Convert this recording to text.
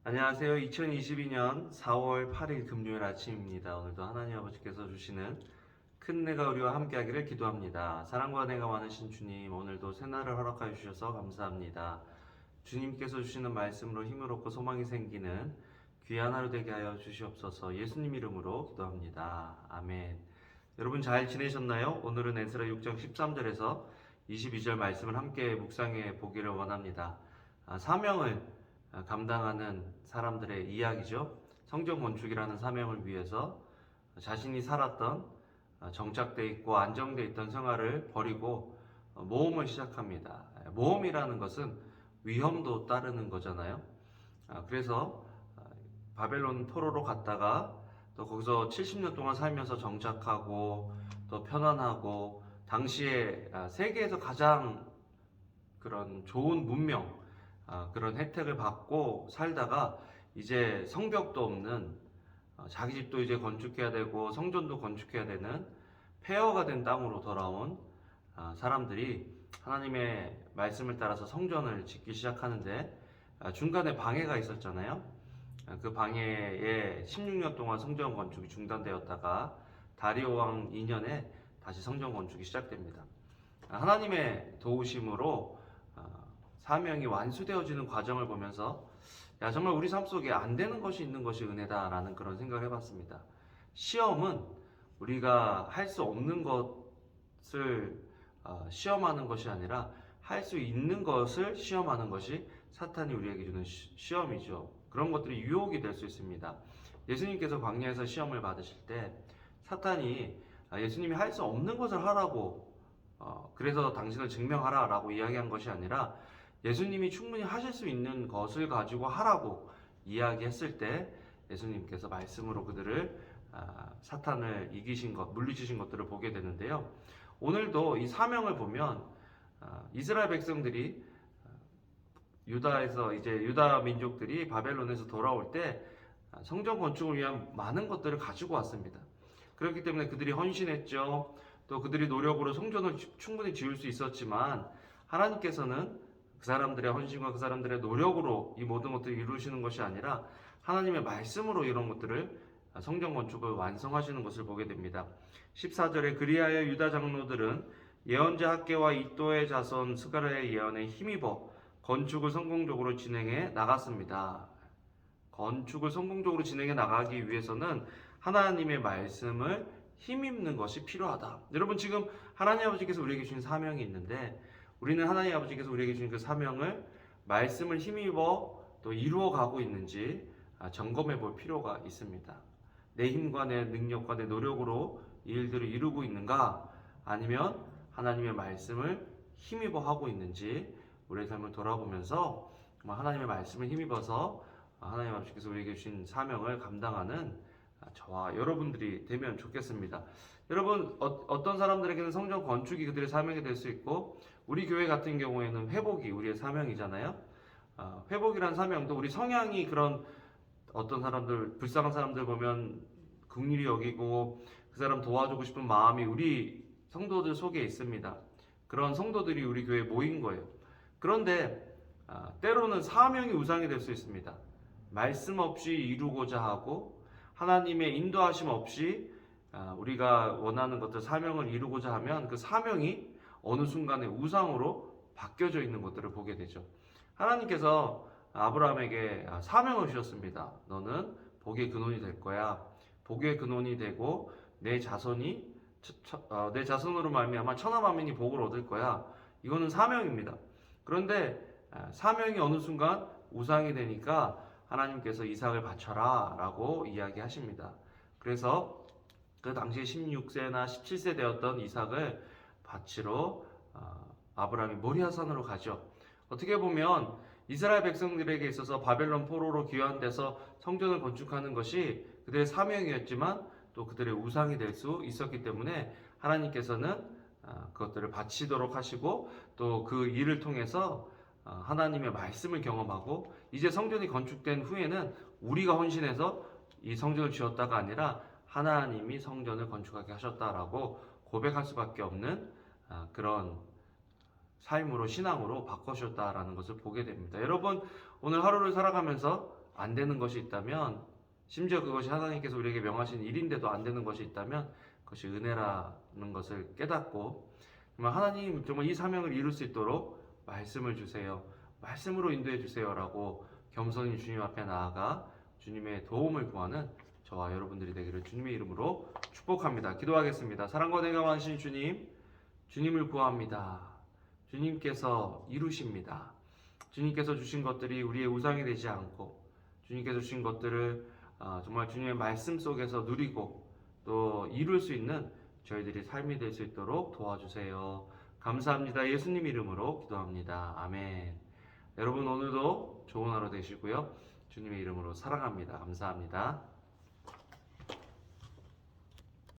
안녕하세요. 2022년 4월 8일 금요일 아침입니다. 오늘도 하나님 아버지께서 주시는 큰 은혜가 우리와 함께하기를 기도합니다. 사랑과 은혜가 많으신 주님, 오늘도 새날을 허락하여 주셔서 감사합니다. 주님께서 주시는 말씀으로 힘을 얻고 소망이 생기는 귀한 하루 되게 하여 주시옵소서. 예수님 이름으로 기도합니다. 아멘. 여러분 잘 지내셨나요? 오늘은 에스라 6장 13절에서 22절 말씀을 함께 묵상해 보기를 원합니다. 사명을 감당하는 사람들의 이야기죠. 성전 건축이라는 사명을 위해서 자신이 살았던 정착되어 있고 안정되어 있던 생활을 버리고 모험을 시작합니다. 모험이라는 것은 위험도 따르는 거잖아요. 그래서 바벨론 포로로 갔다가 또 거기서 70년 동안 살면서 정착하고 또 편안하고 당시에 세계에서 가장 그런 좋은 문명, 그런 혜택을 받고 살다가 이제 성벽도 없는 자기 집도 이제 건축해야 되고 성전도 건축해야 되는 폐허가 된 땅으로 돌아온 사람들이 하나님의 말씀을 따라서 성전을 짓기 시작하는데 중간에 방해가 있었잖아요. 그 방해에 16년 동안 성전 건축이 중단되었다가 다리오 왕 2년에 다시 성전 건축이 시작됩니다. 하나님의 도우심으로 사명이 완수되어지는 과정을 보면서 정말 우리 삶 속에 안 되는 것이 있는 것이 은혜다라는 그런 생각을 해봤습니다. 시험은 우리가 할 수 없는 것을 시험하는 것이 아니라 할 수 있는 것을 시험하는 것이 사탄이 우리에게 주는 시험이죠. 그런 것들이 유혹이 될 수 있습니다. 예수님께서 광야에서 시험을 받으실 때 사탄이 예수님이 할 수 없는 것을 하라고 그래서 당신을 증명하라 라고 이야기한 것이 아니라 예수님이 충분히 하실 수 있는 것을 가지고 하라고 이야기했을 때 예수님께서 말씀으로 그들을 사탄을 이기신 것, 물리치신 것들을 보게 되는데요. 오늘도 이 사명을 보면 이스라엘 백성들이 유다에서 이제 유다 민족들이 바벨론에서 돌아올 때 성전 건축을 위한 많은 것들을 가지고 왔습니다. 그렇기 때문에 그들이 헌신했죠. 또 그들이 노력으로 성전을 충분히 지을 수 있었지만 하나님께서는 그 사람들의 헌신과 그 사람들의 노력으로 이 모든 것들을 이루시는 것이 아니라 하나님의 말씀으로 이런 것들을 성전 건축을 완성하시는 것을 보게 됩니다. 14절에 그리하여 유다 장로들은 예언자 학계와 이또의 자손 스가랴의 예언에 힘입어 건축을 성공적으로 진행해 나갔습니다. 건축을 성공적으로 진행해 나가기 위해서는 하나님의 말씀을 힘입는 것이 필요하다. 여러분 지금 하나님 아버지께서 우리에게 주신 사명이 있는데 우리는 하나님 아버지께서 우리에게 주신 그 사명을 말씀을 힘입어 또 이루어 가고 있는지 점검해 볼 필요가 있습니다. 내 힘과 내 능력과 내 노력으로 이 일들을 이루고 있는가 아니면 하나님의 말씀을 힘입어 하고 있는지 우리의 삶을 돌아보면서 하나님의 말씀을 힘입어서 하나님 아버지께서 우리에게 주신 사명을 감당하는 저와 여러분들이 되면 좋겠습니다. 여러분 어떤 사람들에게는 성전 건축이 그들의 사명이 될 수 있고 우리 교회 같은 경우에는 회복이 우리의 사명이잖아요. 회복이란 사명도 우리 성향이 그런 어떤 사람들 불쌍한 사람들 보면 긍휼히 여기고 그 사람 도와주고 싶은 마음이 우리 성도들 속에 있습니다. 그런 성도들이 우리 교회에 모인 거예요. 그런데 때로는 사명이 우상이 될 수 있습니다. 말씀 없이 이루고자 하고 하나님의 인도하심 없이 우리가 원하는 것들 사명을 이루고자 하면 그 사명이 어느 순간에 우상으로 바뀌어져 있는 것들을 보게 되죠. 하나님께서 아브라함에게 사명을 주셨습니다. 너는 복의 근원이 될 거야. 복의 근원이 되고 내 자손이 내 자손으로 말미암아 천하 만민이 복을 얻을 거야. 이거는 사명입니다. 그런데 사명이 어느 순간 우상이 되니까 하나님께서 이삭을 바쳐라 라고 이야기하십니다. 그래서 그 당시에 16세나 17세 되었던 이삭을 바치러 아브라함이 모리아산으로 가죠. 어떻게 보면 이스라엘 백성들에게 있어서 바벨론 포로로 귀환돼서 성전을 건축하는 것이 그들의 사명이었지만 또 그들의 우상이 될 수 있었기 때문에 하나님께서는 그것들을 바치도록 하시고 또 그 일을 통해서 하나님의 말씀을 경험하고 이제 성전이 건축된 후에는 우리가 헌신해서 이 성전을 지었다가 아니라 하나님이 성전을 건축하게 하셨다라고 고백할 수밖에 없는 그런 삶으로 신앙으로 바꾸셨다라는 것을 보게 됩니다. 여러분 오늘 하루를 살아가면서 안 되는 것이 있다면, 심지어 그것이 하나님께서 우리에게 명하신 일인데도 안 되는 것이 있다면 그것이 은혜라는 것을 깨닫고, 정말 하나님 정말 이 사명을 이룰 수 있도록 말씀을 주세요, 말씀으로 인도해 주세요라고 겸손히 주님 앞에 나아가 주님의 도움을 구하는 저와 여러분들이 되기를 주님의 이름으로 축복합니다. 기도하겠습니다. 사랑과 은혜가 많으신 주님, 주님을 구합니다. 주님께서 이루십니다. 주님께서 주신 것들이 우리의 우상이 되지 않고, 주님께서 주신 것들을 정말 주님의 말씀 속에서 누리고 또 이룰 수 있는 저희들이 삶이 될 수 있도록 도와주세요. 감사합니다. 예수님 이름으로 기도합니다. 아멘. 여러분 오늘도 좋은 하루 되시고요. 주님의 이름으로 사랑합니다. 감사합니다.